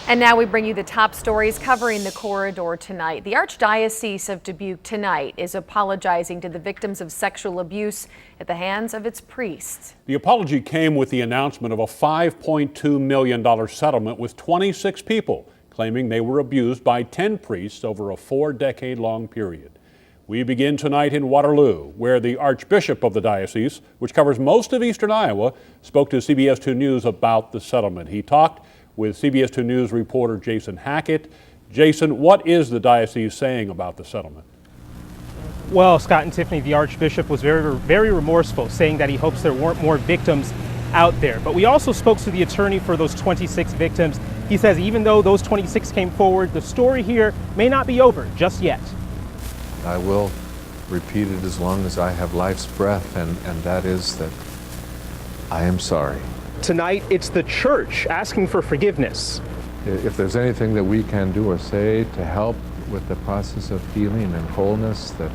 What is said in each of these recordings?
And now we bring you the top stories covering the corridor tonight. The Archdiocese of Dubuque tonight is apologizing to the victims of sexual abuse at the hands of its priests. The apology came with the announcement of a $5.2 million settlement with 26 people claiming they were abused by 10 priests over a 4-decade-long period. We begin tonight in Waterloo, where the Archbishop of the diocese, which covers most of eastern Iowa, spoke to CBS 2 News about the settlement. He talked with CBS 2 News reporter Jason Hackett. Jason, what is the diocese saying about the settlement? Well, Scott and Tiffany, the Archbishop was very remorseful, saying that he hopes there weren't more victims out there. But we also spoke to the attorney for those 26 victims. He says even though those 26 came forward, the story here may not be over just yet. I will repeat it as long as I have life's breath, and that is that I am sorry. Tonight, it's the church asking for forgiveness. If there's anything that we can do or say to help with the process of healing and wholeness, that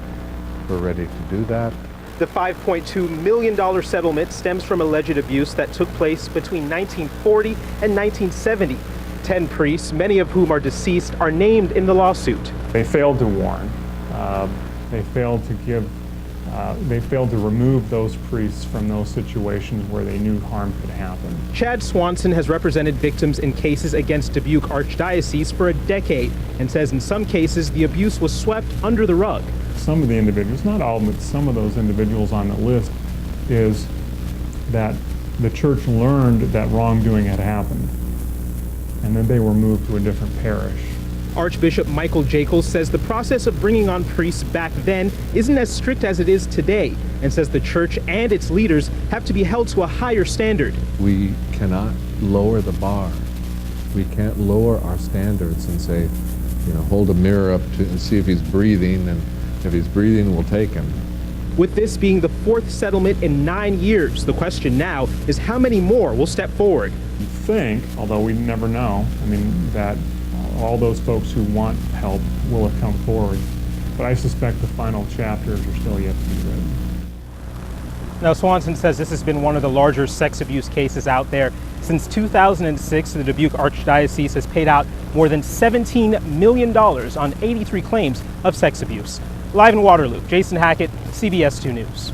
we're ready to do that. The $5.2 million settlement stems from alleged abuse that took place between 1940 and 1970. 10 priests, many of whom are deceased, are named in the lawsuit. They failed to warn. They failed to remove those priests from those situations where they knew harm could happen. Chad Swanson has represented victims in cases against Dubuque Archdiocese for a decade and says in some cases the abuse was swept under the rug. Some of the individuals, not all, but some of those individuals on the list, is that the church learned that wrongdoing had happened and then they were moved to a different parish. Archbishop Michael Jacobs says the process of bringing on priests back then isn't as strict as it is today, and says the church and its leaders have to be held to a higher standard. We cannot lower the bar. We can't lower our standards and say, hold a mirror up to and see if he's breathing, and if he's breathing, we'll take him. With this being the 4th settlement in 9 years, the question now is how many more will step forward? You think, although we never know, that all those folks who want help will have come forward. But I suspect the final chapters are still yet to be written. Now, Swanson says this has been one of the larger sex abuse cases out there. Since 2006, the Dubuque Archdiocese has paid out more than $17 million on 83 claims of sex abuse. Live in Waterloo, Jason Hackett, CBS 2 News.